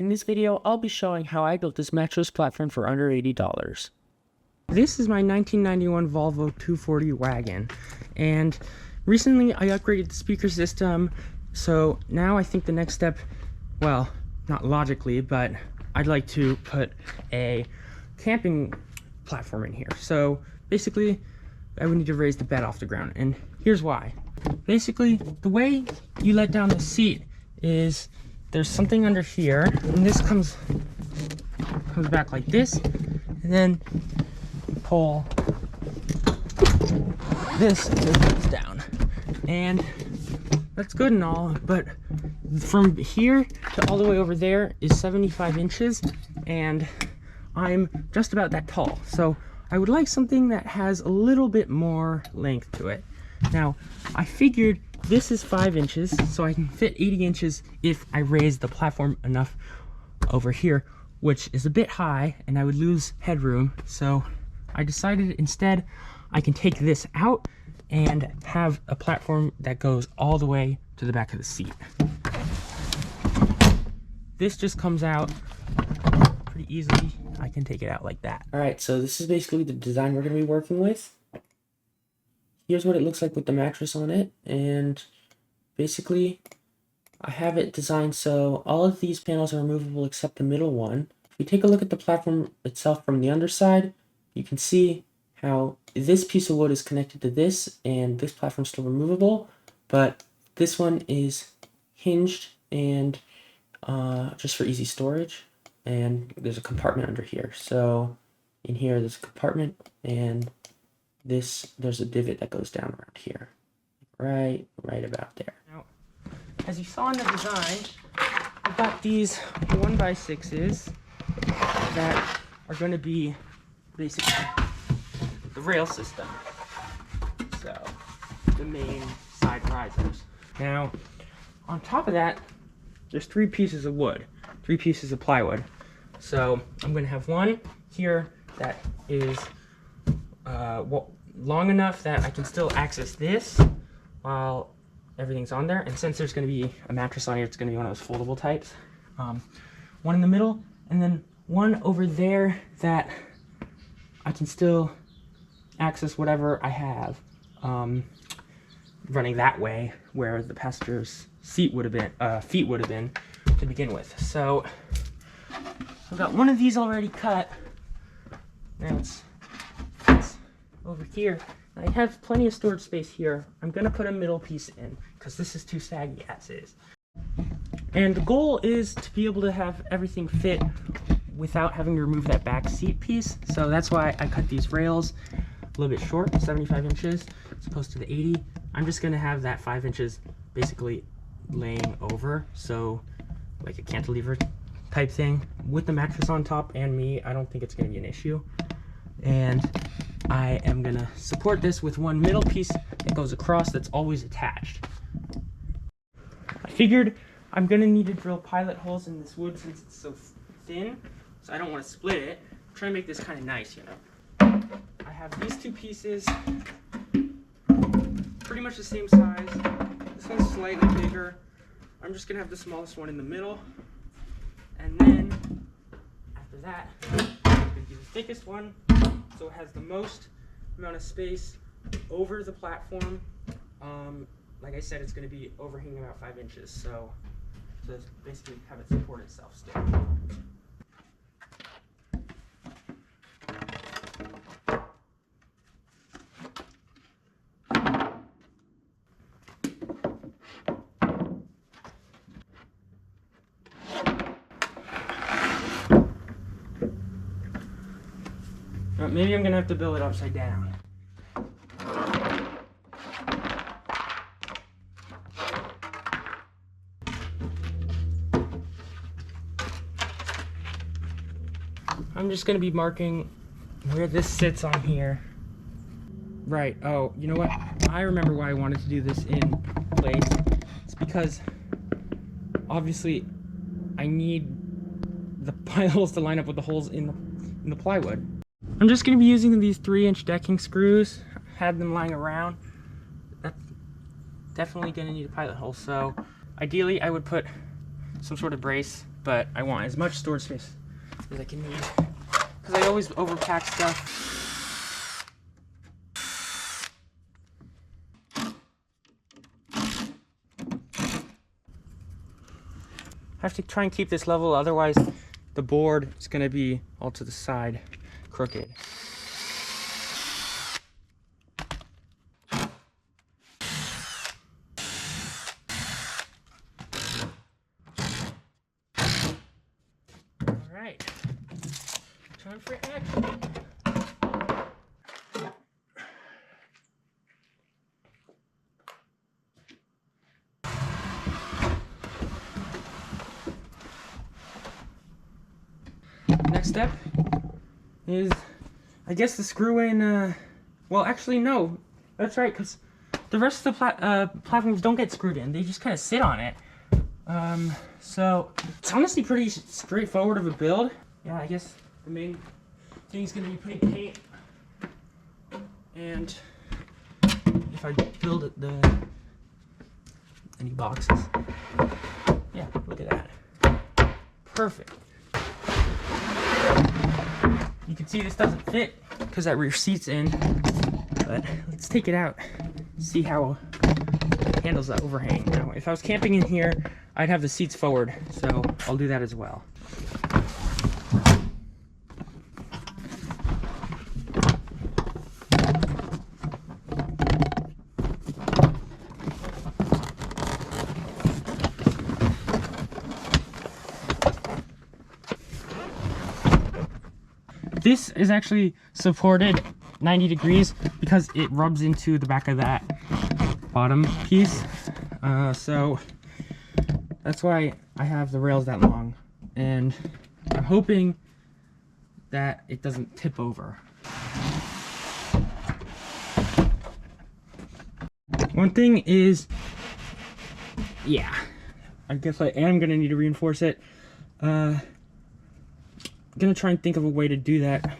In this video, I'll be showing how I built this mattress platform for under $80. This is my 1991 Volvo 240 Wagon, and recently I upgraded the speaker system, so now I think the next step, well, not logically, but I'd like to put a camping platform in here. So basically, I would need to raise the bed off the ground, and here's why. Basically, the way you let down the seat is there's something under here, and this comes back like this, and then you pull this and it goes down, and that's good and all, but from here to all the way over there is 75 inches, and I'm just about that tall, so I would like something that has a little bit more length to it. Now, I figured this is 5 inches, so I can fit 80 inches if I raise the platform enough over here, which is a bit high, and I would lose headroom. So I decided instead I can take this out and have a platform that goes all the way to the back of the seat. This just comes out pretty easily. I can take it out like that. All right, so this is basically the design we're going to be working with. Here's what it looks like with the mattress on it, and basically I have it designed so all of these panels are removable except the middle one. If you take a look at the platform itself from the underside, you can see how this piece of wood is connected to this, and this platform is still removable, but this one is hinged and just for easy storage, and there's a compartment under here. So in here there's a compartment, and there's a divot that goes down around here, right about there. Now, as you saw in the design, I've got these 1x6s that are going to be basically the rail system, so the main side risers. Now, on top of that, there's 3 pieces of wood, 3 pieces of plywood. So I'm going to have one here that is long enough that I can still access this while everything's on there, and since there's going to be a mattress on here, it's going to be one of those foldable types. One in the middle, and then one over there that I can still access whatever I have running that way, where the passenger's seat would have been, feet would have been to begin with. So I've got one of these already cut. Now it's over here. I have plenty of storage space here. I'm gonna put a middle piece in because this is too saggy as is. And the goal is to be able to have everything fit without having to remove that back seat piece. So that's why I cut these rails a little bit short, 75 inches, as opposed to the 80. I'm just gonna have that 5 inches basically laying over, so like a cantilever type thing. With the mattress on top and me, I don't think it's gonna be an issue. And I am gonna support this with one middle piece that goes across that's always attached. I figured I'm gonna need to drill pilot holes in this wood since it's so thin, so I don't want to split it. I'm trying to make this kind of nice, you know. I have these 2 pieces, pretty much the same size. This one's slightly bigger. I'm just gonna have the smallest one in the middle, and then after that, I'm gonna do the thickest one, so it has the most amount of space over the platform. Like I said, it's going to be overhanging about 5 inches, so to basically have it support itself still. Maybe I'm going to have to build it upside down. I'm just going to be marking where this sits on here. Right, oh, you know what? I remember why I wanted to do this in place. It's because, obviously, I need the pilot holes to line up with the holes in the plywood. I'm just going to be using these 3-inch decking screws. Had them lying around. That's definitely going to need a pilot hole, so ideally I would put some sort of brace but I want as much storage space as I can need, because I always overpack stuff. I have to try and keep this level, otherwise the board is going to be all to the side, crooked. Alright, time for action. Next step is, I guess, the screw in, well, actually, no, that's right, because the rest of the platforms don't get screwed in, they just kind of sit on it. So, it's honestly pretty straightforward of a build. Yeah, I guess the main thing is going to be putting paint, and if I build any boxes. Yeah, look at that. Perfect. You can see this doesn't fit because that rear seat's in, but let's take it out, see how it handles that overhang. Now, if I was camping in here, I'd have the seats forward, so I'll do that as well. This is actually supported 90 degrees because it rubs into the back of that bottom piece. So that's why I have the rails that long. And I'm hoping that it doesn't tip over. One thing is, yeah, I guess I am going to need to reinforce it. I'm gonna try and think of a way to do that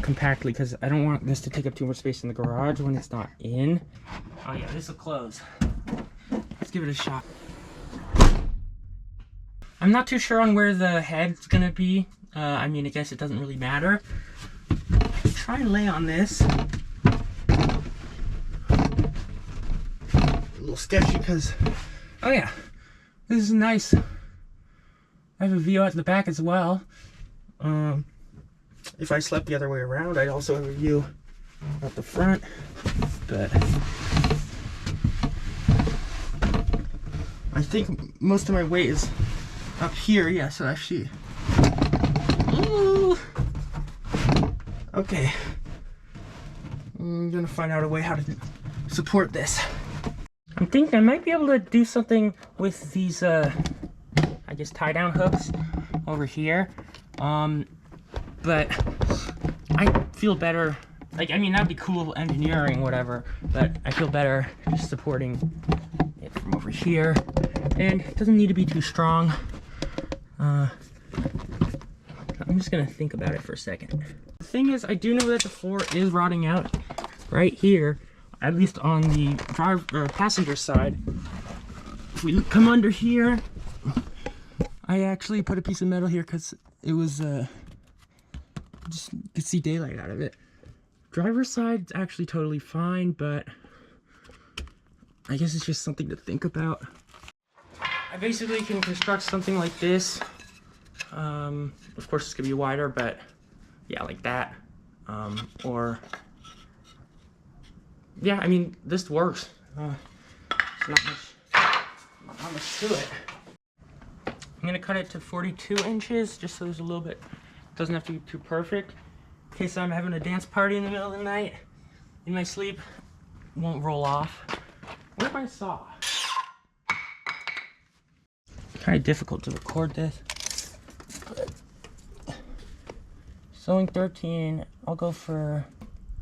compactly, because I don't want this to take up too much space in the garage when it's not in. Oh yeah, this will close. Let's give it a shot. I'm not too sure on where the head's gonna be. I mean, I guess it doesn't really matter. Try and lay on this. A little sketchy because, oh yeah, this is nice. I have a view out the back as well. If I slept the other way around, I'd also have a view out the front, but I think most of my weight is up here. Yeah, so actually, ooh. Okay, I'm gonna find out a way how to support this. I'm thinking I might be able to do something with these, I guess, tie down hooks over here. But I feel better, like, I mean, that'd be cool engineering, whatever, but I feel better just supporting it from over here, and it doesn't need to be too strong. I'm just gonna think about it for a second. The thing is, I do know that the floor is rotting out right here, at least on the passenger side. If we come under here, I actually put a piece of metal here because it was, just could see daylight out of it. Driver's side's actually totally fine, but I guess it's just something to think about. I basically can construct something like this. Of course it's gonna be wider, but yeah, like that. Or, yeah, I mean, this works. It's not much to it. I'm gonna cut it to 42 inches, just so there's a little bit, doesn't have to be too perfect. In case I'm having a dance party in the middle of the night, in my sleep, it won't roll off. Where's my saw? Kind of difficult to record this. Sewing 13, I'll go for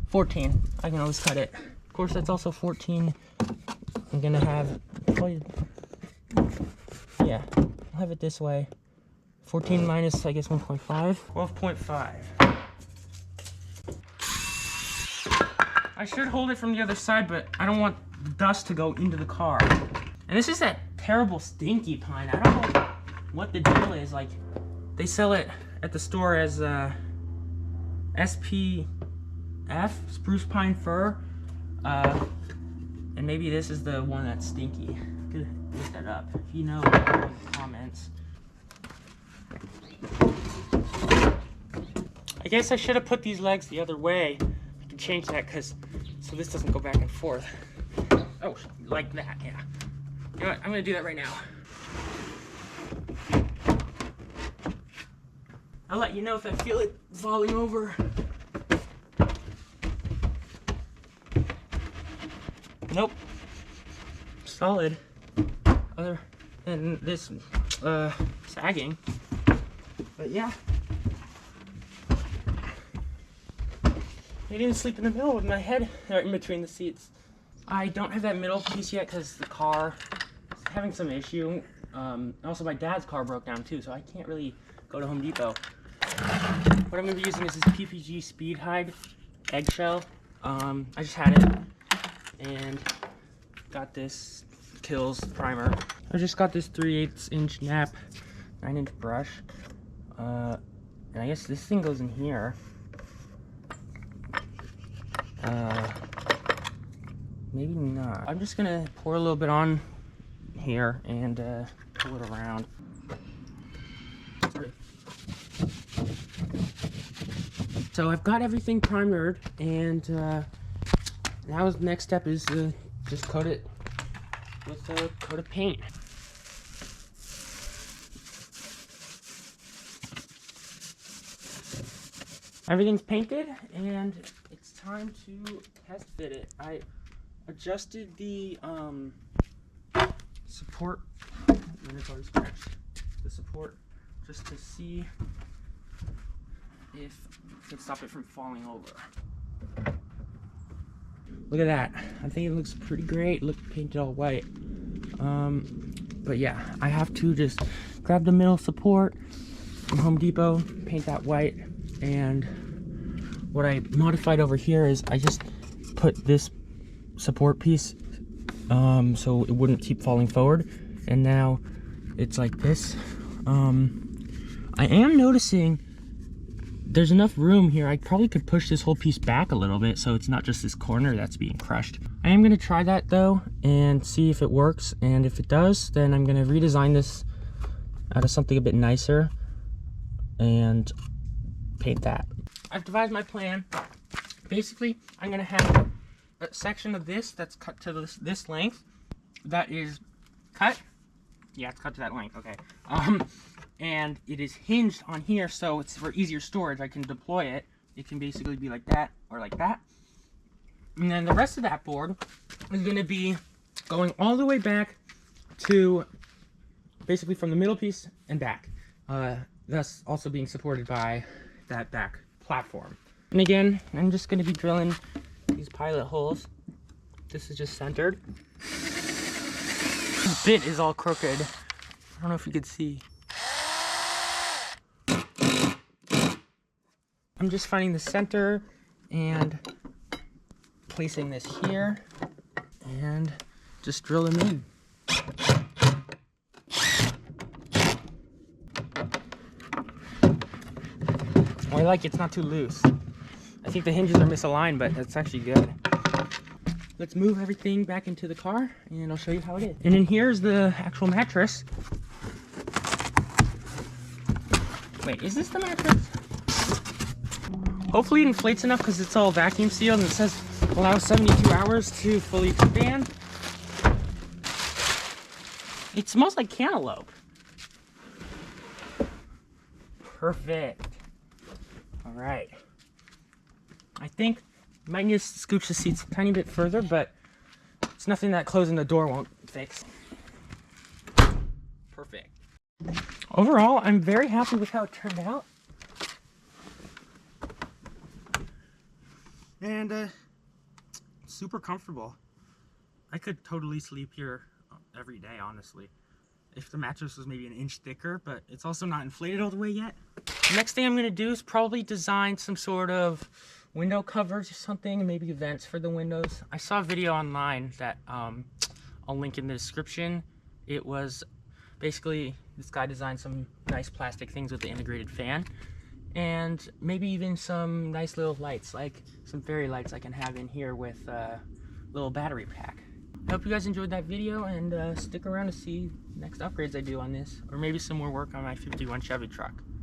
14. I can always cut it. Of course, that's also 14. I'm gonna have, probably, yeah, I'll have it this way. 14 minus, I guess, 1.5. 12.5. I should hold it from the other side, but I don't want dust to go into the car. And this is that terrible stinky pine. I don't know what the deal is. Like, they sell it at the store as SPF, spruce pine fir, and maybe this is the one that's stinky. Could look that up if you know in the comments. I guess I should have put these legs the other way. I can change that so this doesn't go back and forth. Oh, like that, yeah. You know what? I'm gonna do that right now. I'll let you know if I feel it falling over. Nope. Solid. Other than this sagging. But yeah. I didn't sleep in the middle with my head in between the seats. I don't have that middle piece yet because the car is having some issue. Also, my dad's car broke down too, so I can't really go to Home Depot. What I'm going to be using is this PPG Speed Hide eggshell. I just had it and got this Kills primer. I just got this 3/8 inch nap 9-inch brush. And I guess this thing goes in here. Maybe not. I'm just gonna pour a little bit on here and pull it around. So I've got everything primered, and now the next step is to just coat it with a coat of paint. Everything's painted, and it's time to test fit it. I adjusted the support. It's already scratched. The support just to see if it can stop it from falling over. Look at that. I think it looks pretty great. Look, painted all white. But yeah, I have to just grab the middle support from Home Depot, paint that white, and what I modified over here is I just put this support piece so it wouldn't keep falling forward, and now it's like this. I am noticing there's enough room here. I probably could push this whole piece back a little bit so it's not just this corner that's being crushed. I am going to try that though and see if it works, and if it does, then I'm going to redesign this out of something a bit nicer and paint that. I've devised my plan. Basically, I'm going to have a section of this that's cut to this length. That is cut. Yeah, it's cut to that length. Okay. And it is hinged on here, so it's for easier storage. I can deploy it. It can basically be like that or like that. And then the rest of that board is going to be going all the way back to basically from the middle piece and back. Thus also being supported by that back platform. And again, I'm just going to be drilling these pilot holes. This is just centered. This bit is all crooked. I don't know if you could see. I'm just finding the center and placing this here and just drill them in. I like it's not too loose. I think the hinges are misaligned, but that's actually good. Let's move everything back into the car and I'll show you how it is. And then here's the actual mattress. Wait, is this the mattress? Hopefully it inflates enough because it's all vacuum sealed and it says allow 72 hours to fully expand. It smells like cantaloupe. Perfect. All right. I think I might need to scooch the seats a tiny bit further, but it's nothing that closing the door won't fix. Perfect. Overall, I'm very happy with how it turned out. And super comfortable. I could totally sleep here every day, honestly. If the mattress was maybe an inch thicker, but it's also not inflated all the way yet. The next thing I'm gonna do is probably design some sort of window covers or something, and maybe vents for the windows. I saw a video online that I'll link in the description. It was Basically, this guy designed some nice plastic things with the integrated fan, and maybe even some nice little lights, like some fairy lights I can have in here with a little battery pack. I hope you guys enjoyed that video, and stick around to see next upgrades I do on this, or maybe some more work on my 51 Chevy truck.